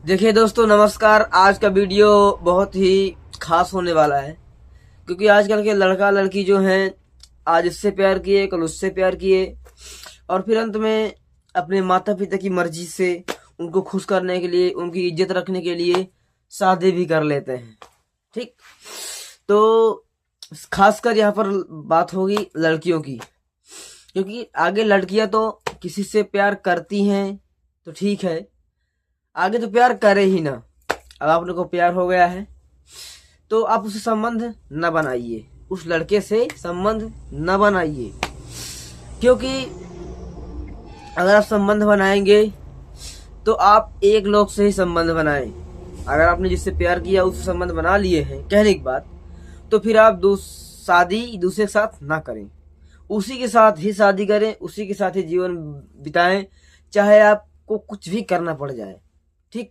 देखिए दोस्तों, नमस्कार। आज का वीडियो बहुत ही खास होने वाला है, क्योंकि आजकल के लड़का लड़की जो हैं, आज इससे प्यार किए, कल उससे प्यार किए, और फिर अंत में अपने माता पिता की मर्जी से उनको खुश करने के लिए, उनकी इज्जत रखने के लिए शादी भी कर लेते हैं। ठीक। तो खासकर यहाँ पर बात होगी लड़कियों की, क्योंकि आगे लड़कियां तो किसी से प्यार करती हैं तो ठीक है, आगे तो प्यार करे ही ना। अब आप लोग को प्यार हो गया है तो आप उससे संबंध न बनाइए, उस लड़के से संबंध न बनाइए, क्योंकि अगर आप संबंध बनाएंगे तो आप एक लोग से ही संबंध बनाएं। अगर आपने जिससे प्यार किया उससे संबंध बना लिए हैं कहने की बात, तो फिर आप शादी दूसरे के साथ ना करें, उसी के साथ ही शादी करें, उसी के साथ ही जीवन बिताएं, चाहे आपको कुछ भी करना पड़ जाए। ठीक।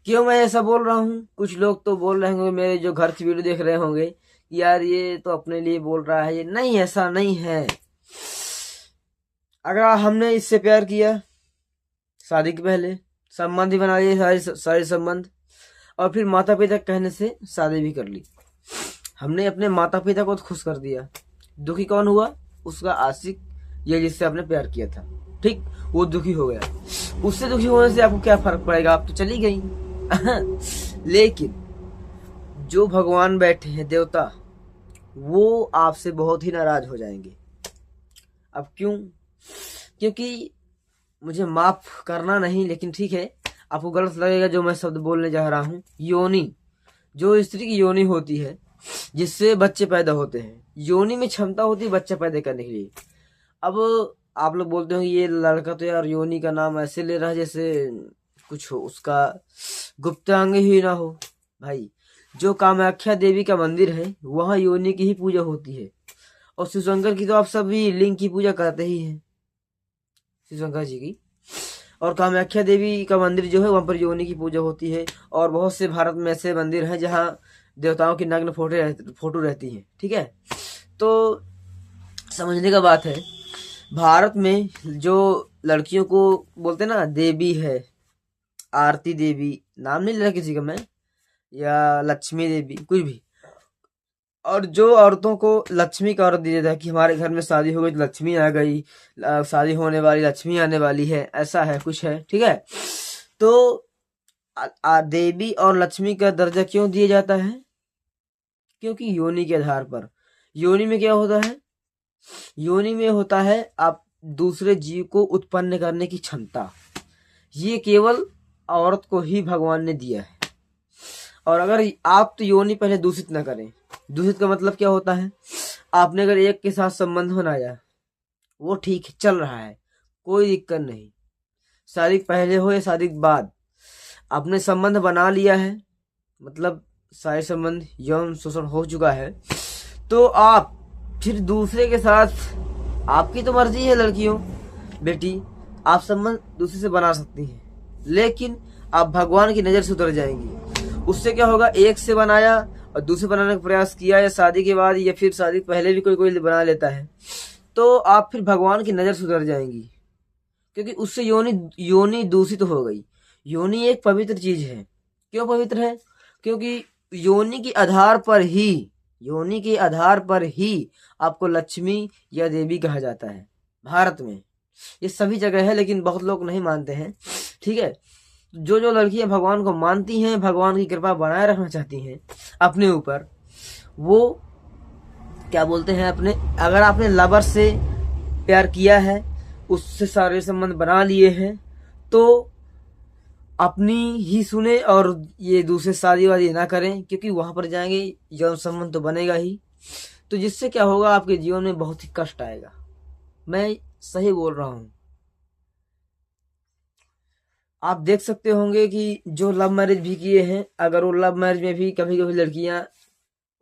क्यों मैं ऐसा बोल रहा हूँ? कुछ लोग तो बोल रहे होंगे, मेरे जो घर की वीडियो देख रहे होंगे, कि यार ये तो अपने लिए बोल रहा है। ये नहीं, ऐसा नहीं है। अगर हमने इससे प्यार किया, शादी के पहले संबंध ही बना लिए, सारे संबंध, और फिर माता पिता कहने से शादी भी कर ली, हमने अपने माता पिता को तो खुश कर दिया। दुखी कौन हुआ? उसका आशिक, ये जिससे आपने प्यार किया था। ठीक। वो दुखी हो गया, उससे दुखी होने से आपको क्या फर्क पड़ेगा? आप तो चली गई। लेकिन जो भगवान बैठे हैं, देवता, वो आपसे बहुत ही नाराज हो जाएंगे। अब क्यों? क्योंकि मुझे माफ करना नहीं, लेकिन ठीक है, आपको गलत लगेगा जो मैं शब्द बोलने जा रहा हूँ। योनि, जो स्त्री की योनि होती है जिससे बच्चे पैदा होते हैं, योनि में क्षमता होती है बच्चा पैदा करने के लिए। अब आप लोग बोलते हो ये लड़का तो यार योनि का नाम ऐसे ले रहा है जैसे कुछ हो, उसका गुप्तांग ही ना हो। भाई, जो कामाख्या देवी का मंदिर है वहाँ योनि की ही पूजा होती है, और शिव शंकर की तो आप सभी लिंग की पूजा करते ही हैं, शिव शंकर जी की। और कामाख्या देवी का मंदिर जो है वहां पर योनि की पूजा होती है, और बहुत से भारत में ऐसे मंदिर हैं जहाँ देवताओं की नग्न फोटो रहती है। ठीक है। तो समझने का बात है, भारत में जो लड़कियों को बोलते ना देवी है, आरती देवी, नाम नहीं ले रहा किसी का मैं, या लक्ष्मी देवी, कुछ भी, और जो औरतों को लक्ष्मी का औरत दिया जाता है कि हमारे घर में शादी हो गई तो लक्ष्मी आ गई, शादी होने वाली, लक्ष्मी आने वाली है, ऐसा है, कुछ है। ठीक है। तो देवी और लक्ष्मी का दर्जा क्यों दिया जाता है? क्योंकि योनि के आधार पर। योनि में क्या होता है? योनि में होता है आप दूसरे जीव को उत्पन्न करने की क्षमता। ये केवल औरत को ही भगवान ने दिया है। और अगर आप तो योनि पहले दूषित न करें। दूषित का मतलब क्या होता है? आपने अगर एक के साथ संबंध बनाया, वो ठीक है, चल रहा है, कोई दिक्कत नहीं, शादी पहले हो या शादी के बाद, आपने संबंध बना लिया है, मतलब सारे संबंध यौन शोषण हो चुका है, तो आप फिर दूसरे के साथ, आपकी तो मर्जी है लड़कियों, बेटी, आप संबंध दूसरे से बना सकती हैं, लेकिन आप भगवान की नजर से उतर जाएंगी। उससे क्या होगा? एक से बनाया और दूसरे बनाने का प्रयास किया, या शादी के बाद, या फिर शादी पहले भी कोई कोई बना लेता है, तो आप फिर भगवान की नजर से उतर जाएंगी, क्योंकि उससे योनि योनि दूषित हो गई। योनि एक पवित्र चीज है। क्यों पवित्र है? क्योंकि योनि के आधार पर ही, योनि के आधार पर ही आपको लक्ष्मी या देवी कहा जाता है भारत में। ये सभी जगह है, लेकिन बहुत लोग नहीं मानते हैं। ठीक है। जो जो लड़कियां भगवान को मानती हैं, भगवान की कृपा बनाए रखना चाहती हैं अपने ऊपर, वो क्या बोलते हैं, अपने, अगर आपने लवर से प्यार किया है, उससे सारे संबंध बना लिए हैं, तो अपनी ही सुने, और ये दूसरे शादी वादी ना करें, क्योंकि वहां पर जाएंगे यौन संबंध तो बनेगा ही, तो जिससे क्या होगा, आपके जीवन में बहुत ही कष्ट आएगा। मैं सही बोल रहा हूँ। आप देख सकते होंगे कि जो लव मैरिज भी किए हैं, अगर वो लव मैरिज में भी कभी कभी लड़कियां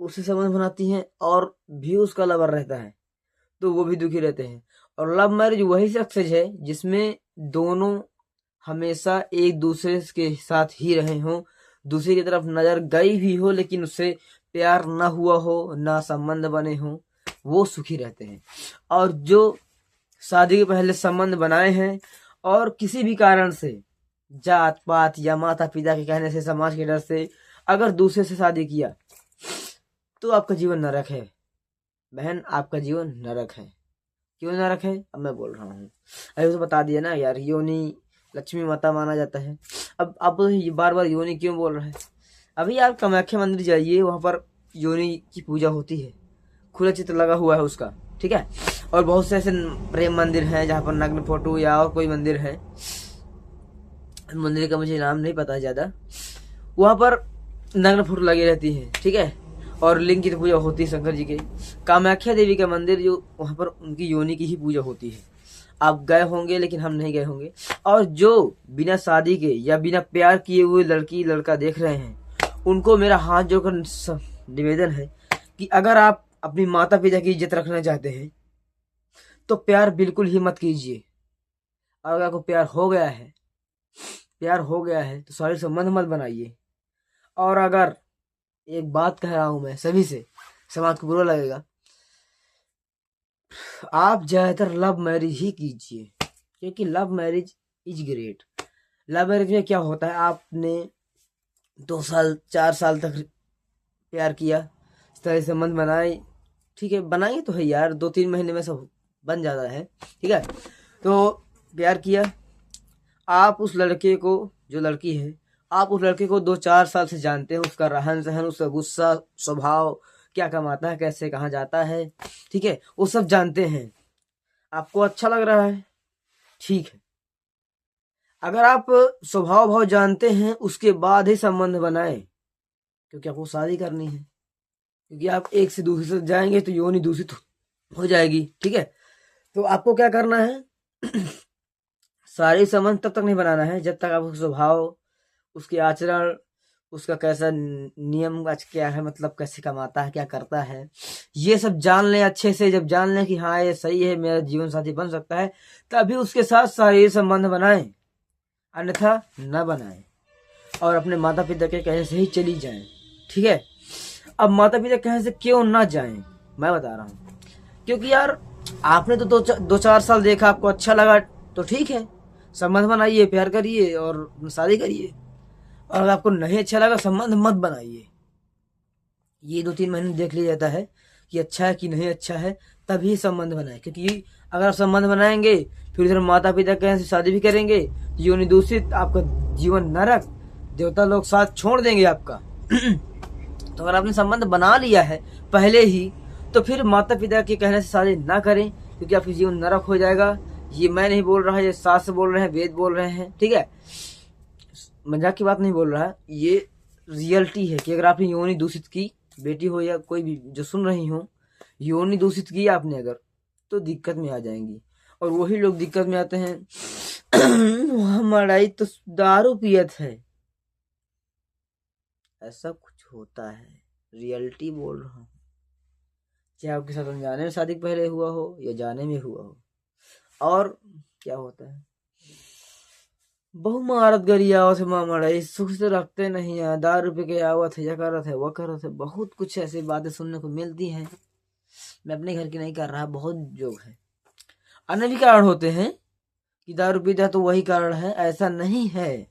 उससे संबंध बनाती हैं और भी उसका लवर रहता है, तो वो भी दुखी रहते हैं। और लव मैरिज वही सक्सेस है जिसमें दोनों हमेशा एक दूसरे के साथ ही रहे हों, दूसरे की तरफ नजर गई भी हो लेकिन उससे प्यार ना हुआ हो, ना संबंध बने हो, वो सुखी रहते हैं। और जो शादी के पहले संबंध बनाए हैं और किसी भी कारण से जात पात या माता पिता के कहने से, समाज के डर से अगर दूसरे से शादी किया तो आपका जीवन नरक है बहन, आपका जीवन नरक है। क्यों नरक है अब मैं बोल रहा हूँ। अरे तो बता दिया ना यार, योनि लक्ष्मी माता माना जाता है। अब आप बार बार योनि क्यों बोल रहे हैं? अभी आप कामाख्या मंदिर जाइए, वहां पर योनि की पूजा होती है, खुला चित्र लगा हुआ है उसका, ठीक है। और बहुत से ऐसे प्रेम मंदिर हैं जहाँ पर नग्न फोटो, या और कोई मंदिर है, मंदिर का मुझे नाम नहीं पता ज्यादा, वहां पर नग्न फोटो लगी रहती है, ठीक है। और लिंग की तो पूजा होती है शंकर जी के। कामाख्या देवी का मंदिर जो, वहां पर उनकी योनि की ही पूजा होती है। आप गए होंगे लेकिन हम नहीं गए होंगे। और जो बिना शादी के या बिना प्यार किए हुए लड़की लड़का देख रहे हैं, उनको मेरा हाथ जोड़कर निवेदन है कि अगर आप अपनी माता पिता की इज्जत रखना चाहते हैं तो प्यार बिल्कुल ही मत कीजिए। और अगर आपको प्यार हो गया है तो शारीरिक संबंध मत बनाइए। और अगर एक बात कह रहा हूं मैं सभी से, समाज को बुरा लगेगा, आप ज्यादातर लव मैरिज ही कीजिए, क्योंकि love marriage is great. Love marriage में क्या होता है, आपने 2 साल 4 साल तक प्यार किया, इस तरह संबंध बनाए, ठीक है, बनाएंगे तो है यार, 2-3 महीने में सब बन जाता है, ठीक है। तो प्यार किया, आप उस लड़के को, जो लड़की है, आप उस लड़के को 2-4 साल से जानते हैं, उसका रहन सहन, उसका गुस्सा, स्वभाव, क्या कमाता है, कैसे कहाँ जाता है, ठीक है, वो सब जानते हैं। आपको अच्छा लग रहा है, ठीक है। अगर आप स्वभाव भाव जानते हैं, उसके बाद ही संबंध बनाए, क्योंकि आपको शादी करनी है। क्योंकि आप एक से दूसरे से जाएंगे तो योनि दूषित हो जाएगी, ठीक है। तो आपको क्या करना है, शारीरिक संबंध तब तक नहीं बनाना है जब तक आप उसका स्वभाव, उसके आचरण, उसका कैसा नियम क्या है, मतलब कैसे कमाता है, क्या करता है, ये सब जान लें अच्छे से। जब जान लें कि हाँ ये सही है, मेरा जीवन साथी बन सकता है, तभी उसके साथ शारीरिक संबंध बनाएं, अन्यथा न बनाएं। और अपने माता पिता के कहने से ही चली जाएं, ठीक है। अब माता पिता कहने से क्यों ना जाएं, मैं बता रहा हूँ। क्योंकि यार आपने तो 2-4 साल देखा, आपको अच्छा लगा तो ठीक है, संबंध बनाइए, प्यार करिए और शादी करिए। और अगर आपको नहीं अच्छा लगा, संबंध मत बनाइए। ये 2-3 महीने देख लिया जाता है कि अच्छा है कि नहीं अच्छा है, तभी संबंध बनाए। क्योंकि अगर आप संबंध बनाएंगे, फिर इधर माता पिता कहने से शादी भी करेंगे, योनि दूषित, आपका जीवन नरक, देवता लोग साथ छोड़ देंगे आपका। तो अगर आपने संबंध बना लिया है पहले ही, तो फिर माता पिता के कहने से शादी ना करें, क्योंकि आपका जीवन नरक हो जाएगा। ये मैं नहीं बोल रहा, ये शास्त्र बोल रहे हैं, वेद बोल रहे हैं, ठीक है, मजाक की बात नहीं बोल रहा है, ये रियलिटी है कि अगर आपने योनि दूषित की, बेटी हो या कोई भी जो सुन रही हो, योनि दूषित की आपने अगर, तो दिक्कत में आ जाएंगी। और वही लोग दिक्कत में आते हैं, हमारा तो दारू पियत है, ऐसा कुछ होता है, रियलिटी बोल रहा हूँ। चाहे आपके साथ अनजाने में शादी पहले हुआ हो या जाने में हुआ हो। और क्या होता है, बहु मारत गरी आवत है मामड़ा, सुख से रखते नहीं है, 10 रुपए के आवत है, यह करत है, वह करत है, बहुत कुछ ऐसी बातें सुनने को मिलती हैं। मैं अपने घर की नहीं कर रहा, बहुत जोग है। अन्य भी कारण होते हैं कि दारू पीता है तो वही कारण है, ऐसा नहीं है,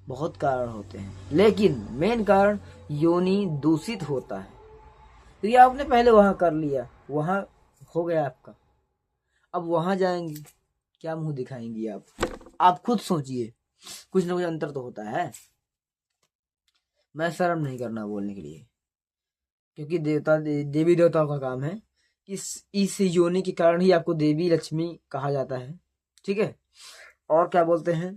बहुत कारण होते हैं, लेकिन मेन कारण योनि दूषित होता है। तो ये आपने पहले वहां कर लिया, वहां हो गया आपका, अब वहां जाएंगी, क्या मुंह दिखाएंगी आप खुद सोचिए, कुछ ना कुछ अंतर तो होता है। मैं शर्म नहीं करना बोलने के लिए, क्योंकि देवी देवताओं का काम है। इस योनि के कारण ही आपको देवी लक्ष्मी कहा जाता है, ठीक है। और क्या बोलते हैं,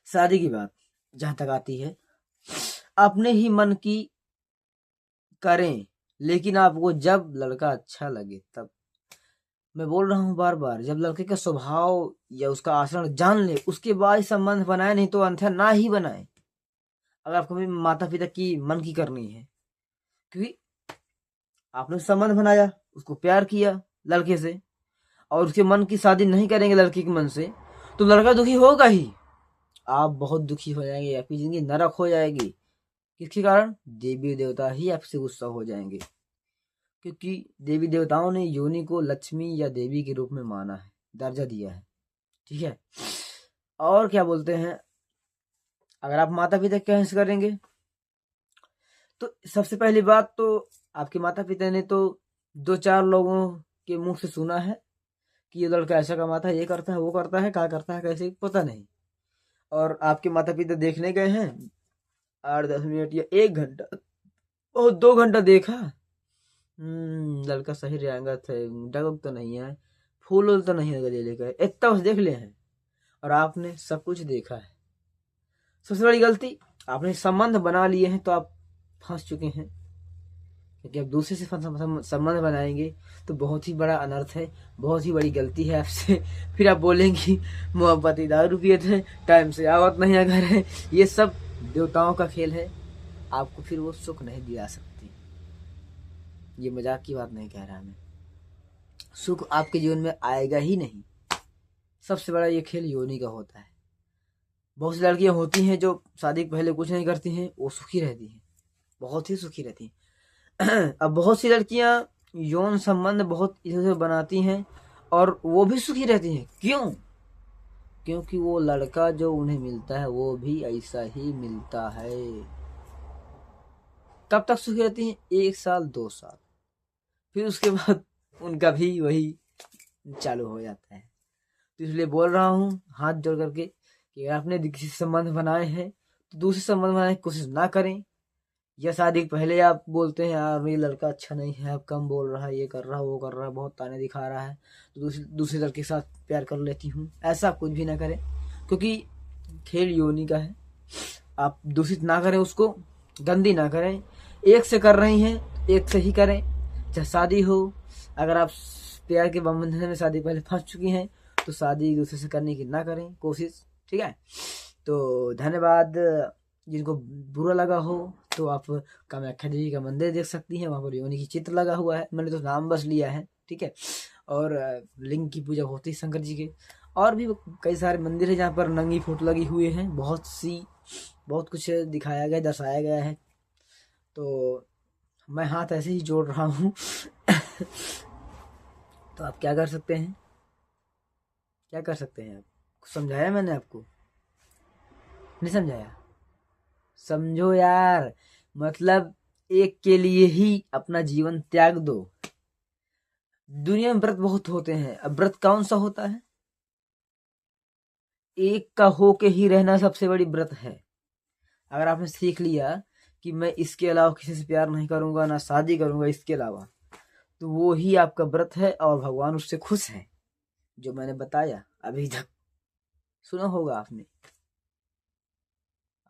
शादी की बात जहां तक आती है, अपने ही मन की करें, लेकिन आपको जब लड़का अच्छा लगे तब। मैं बोल रहा हूँ बार बार, जब लड़के का स्वभाव या उसका आचरण जान ले, उसके बाद संबंध बनाए, नहीं तो अन्यथा ना ही बनाए। अगर आपको भी माता पिता की मन की करनी है, क्योंकि आपने संबंध बनाया, उसको प्यार किया लड़के से, और उसके मन की शादी नहीं करेंगे लड़की के मन से, तो लड़का दुखी होगा ही, आप बहुत दुखी हो जाएंगे, आपकी जिंदगी नरक हो जाएगी। किसके कारण, देवी देवता ही आपसे गुस्सा हो जाएंगे, क्योंकि देवी देवताओं ने योनि को लक्ष्मी या देवी के रूप में माना है, दर्जा दिया है, ठीक है। और क्या बोलते हैं, अगर आप माता पिता की अहिंसा करेंगे तो सबसे पहली बात तो आपके माता पिता ने तो 2-4 लोगों के मुंह से सुना है कि ये लड़का ऐसा कमाता है, ये करता है, वो करता है, क्या करता है, कैसे पता नहीं। और आपके माता पिता देखने गए हैं 8-10 मिनट या 1 घंटा और 2 घंटा देखा, लड़का सही रंगत है, डगक तो नहीं है, फूल वूल तो नहीं है गले का, इतना बस देख ले हैं और आपने सब कुछ देखा है। सबसे बड़ी गलती, आपने संबंध बना लिए हैं तो आप फंस चुके हैं, क्योंकि आप दूसरे से संबंध बनाएंगे तो बहुत ही बड़ा अनर्थ है, बहुत ही बड़ी गलती है आपसे। फिर आप बोलेंगी मोहब्बती दारू पिए थे, टाइम से आवत नहीं आ घर है, ये सब देवताओं का खेल है, आपको फिर वो सुख नहीं दिला सकती। ये मजाक की बात नहीं कह रहा मैं, सुख आपके जीवन में आएगा ही नहीं। सबसे बड़ा ये खेल योनि का होता है। बहुत सी लड़कियां होती हैं जो शादी के पहले कुछ नहीं करती हैं, वो सुखी रहती हैं, बहुत ही सुखी रहती हैं। अब बहुत सी लड़कियां यौन संबंध बहुत इसे बनाती हैं और वो भी सुखी रहती हैं। क्यों? क्योंकि वो लड़का जो उन्हें मिलता है वो भी ऐसा ही मिलता है। कब तक सुखी रहती हैं? 1 साल 2 साल, फिर उसके बाद उनका भी वही चालू हो जाता है। तो इसलिए बोल रहा हूँ हाथ जोड़ करके कि अगर आपने किसी से संबंध बनाए हैं तो दूसरे संबंध बनाने की कोशिश ना करें। या शादी के पहले आप बोलते हैं यार मेरी लड़का अच्छा नहीं है, अब कम बोल रहा है, ये कर रहा है, वो कर रहा है, बहुत ताने दिखा रहा है, तो दूसरे लड़के के साथ प्यार कर लेती हूँ, ऐसा कुछ भी ना करें, क्योंकि खेल योनि का है। आप दूषित ना करें, उसको गंदी ना करें। एक से कर रही हैं एक से ही करें, चाहे शादी हो। अगर आप प्यार के बंधन में शादी पहले फंस चुकी हैं तो शादी दूसरे से करने की ना करें कोशिश, ठीक है। तो धन्यवाद। जिनको बुरा लगा हो तो आप कामाख्या देवी का मंदिर देख सकती हैं, वहाँ पर योनि की चित्र लगा हुआ है, मैंने तो नाम बस लिया है, ठीक है। और लिंग की पूजा होती है शंकर जी के। और भी कई सारे मंदिर है जहाँ पर नंगी फोटो लगी हुई हैं, बहुत कुछ दिखाया गया, दर्शाया गया है। तो मैं हाथ ऐसे ही जोड़ रहा हूँ। तो आप क्या कर सकते हैं, क्या कर सकते हैं? आप समझाया मैंने आपको, नहीं समझाया? समझो यार, मतलब एक के लिए ही अपना जीवन त्याग दो। दुनिया में व्रत बहुत होते हैं, अब व्रत कौन सा होता है? एक का होके ही रहना सबसे बड़ी व्रत है। अगर आपने सीख लिया कि मैं इसके अलावा किसी से प्यार नहीं करूंगा, ना शादी करूंगा इसके अलावा, तो वो ही आपका व्रत है और भगवान उससे खुश है। जो मैंने बताया अभी तक सुना होगा आपने।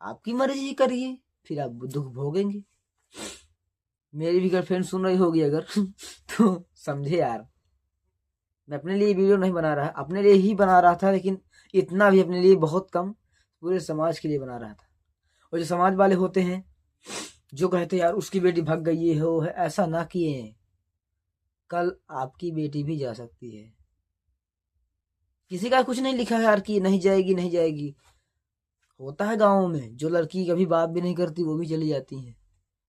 आपकी मर्जी करिए, फिर आप दुख भोगेंगे। मेरी भी गर्लफ्रेंड सुन रही होगी अगर तो समझे यार, मैं अपने लिए वीडियो नहीं बना रहा, अपने लिए ही बना रहा था, लेकिन इतना भी अपने लिए बहुत कम, पूरे समाज के लिए बना रहा था। और जो समाज वाले होते हैं जो कहते हैं यार उसकी बेटी भाग गई, ये हो है, ऐसा ना किए, कल आपकी बेटी भी जा सकती है। किसी का कुछ नहीं लिखा है यार कि नहीं जाएगी नहीं जाएगी। होता है गाँव में, जो लड़की कभी बात भी नहीं करती वो भी चली जाती है,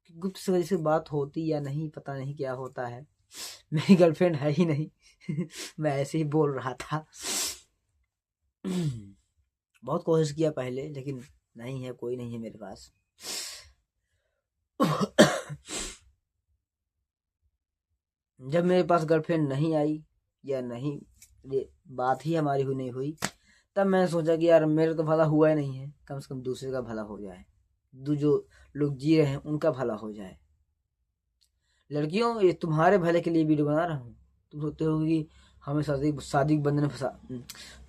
गुप्त से वजह से बात होती या नहीं, पता नहीं क्या होता है। मेरी गर्लफ्रेंड है ही नहीं। मैं ऐसे ही बोल रहा था। बहुत कोशिश किया पहले, लेकिन नहीं है, कोई नहीं है मेरे पास। जब मेरे पास गर्लफ्रेंड नहीं आई या नहीं, बात ही हमारी नहीं हुई, तब मैंने सोचा कि यार मेरा तो भला हुआ ही नहीं है, कम से कम दूसरे का भला हो जाए, जो लोग जी रहे हैं उनका भला हो जाए। लड़कियों, ये तुम्हारे भले के लिए वीडियो बना रहा हूँ। तुम सोचते होगी हमें शादी के बंधन में फंसा,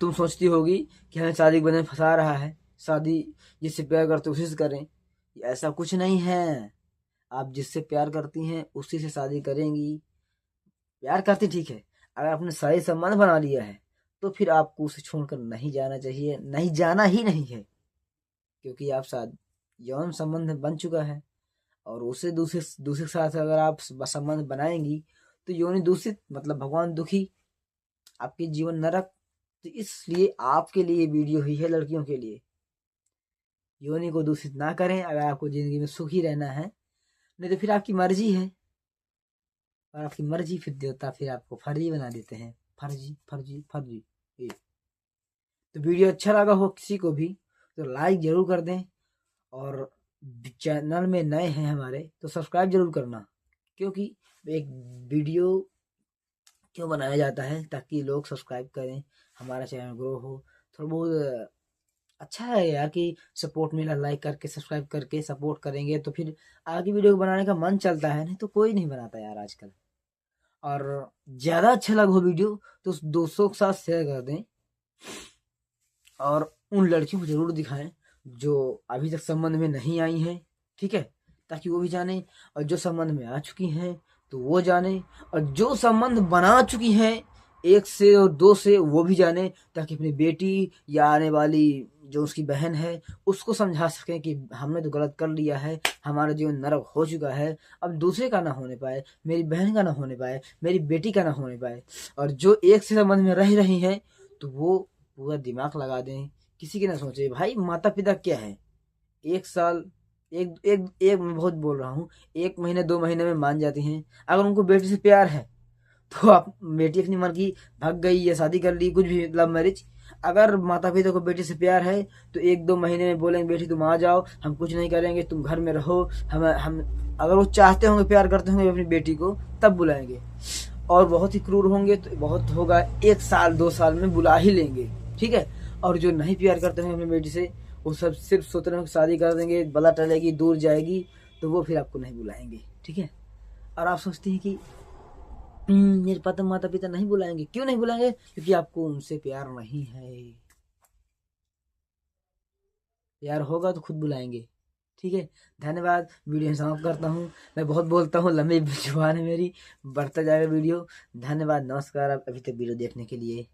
तुम सोचती होगी कि हमें शादी के बंधन में फंसा रहा है, शादी जिससे प्यार करते उसी से करें। ऐसा कुछ नहीं है। आप जिससे प्यार करती हैं उसी से शादी करेंगी। प्यार करती ठीक है, अगर आपने सही संबंध बना लिया है तो फिर आपको उसे छोड़कर नहीं जाना चाहिए, नहीं जाना ही नहीं है, क्योंकि आप साथ यौन संबंध बन चुका है और उसे दूसरे दूसरे के साथ अगर आप संबंध बनाएंगी तो योनि दूषित, मतलब भगवान दुखी, आपके जीवन नरक। तो इसलिए आपके लिए वीडियो ही है, लड़कियों के लिए। योनि को दूषित ना करें अगर आपको जिंदगी में सुखी रहना है, नहीं तो फिर आपकी मर्जी है। और आपकी मर्जी फिर देवता फिर आपको फर्जी बना देते हैं, फर्जी फर्जी फर्जी। तो वीडियो अच्छा लगा हो किसी को भी तो लाइक जरूर कर दें, और चैनल में नए हैं हमारे तो सब्सक्राइब जरूर करना, क्योंकि एक वीडियो क्यों बनाया जाता है, ताकि लोग सब्सक्राइब करें, हमारा चैनल ग्रो हो। थोड़ा बहुत अच्छा है यार कि सपोर्ट मिला, लाइक करके सब्सक्राइब करके सपोर्ट करेंगे तो फिर आगे वीडियो बनाने का मन चलता है, नहीं तो कोई नहीं बनाता यार आजकल। और ज़्यादा अच्छा लगा हो वीडियो तो दोस्तों के साथ शेयर कर दें, और उन लड़कियों को जरूर दिखाएं जो अभी तक संबंध में नहीं आई हैं, ठीक है, ताकि वो भी जाने, और जो संबंध में आ चुकी हैं तो वो जाने, और जो संबंध बना चुकी हैं 1 से और 2 से वो भी जाने, ताकि अपनी बेटी या आने वाली जो उसकी बहन है उसको समझा सकें कि हमने तो गलत कर लिया है, हमारा जीवन नरक हो चुका है, अब दूसरे का ना होने पाए, मेरी बहन का ना होने पाए, मेरी बेटी का ना होने पाए। और जो 1 से संबंध में रह रही हैं तो वो पूरा दिमाग लगा दें, किसी की ना सोचे। भाई माता पिता क्या है, 1 साल, एक एक एक मैं बहुत बोल रहा हूँ, 1 महीने 2 महीने में मान जाती हैं। अगर उनको बेटी से प्यार है तो आप, बेटी अपनी मन की भाग गई या शादी कर ली, कुछ भी लव मैरिज, अगर माता पिता को बेटी से प्यार है तो 1-2 महीने में बोलेंगे बेटी तुम आ जाओ, हम कुछ नहीं करेंगे, तुम घर में रहो, हम अगर वो चाहते होंगे, प्यार करते होंगे अपनी बेटी को, तब बुलाएंगे। और बहुत ही क्रूर होंगे तो बहुत होगा 1 साल 2 साल में बुला ही लेंगे, ठीक है। और जो नहीं प्यार करते हैं अपनी बेटी से, वो सब सिर्फ सोच रहे हो शादी कर देंगे, बला टलेगी, दूर जाएगी, तो वो फिर आपको नहीं बुलाएंगे, ठीक है। और आप सोचते हैं कि मेरे माता पिता नहीं बुलाएंगे, क्यों नहीं बुलाएंगे? क्योंकि आपको उनसे प्यार नहीं है। प्यार होगा तो खुद बुलाएंगे, ठीक है। धन्यवाद, वीडियो समाप्त करता हूँ। मैं बहुत बोलता हूँ, लंबी जुबान है मेरी, बढ़ता जाएगा वीडियो। धन्यवाद, नमस्कार, आप अभी तक वीडियो देखने के लिए।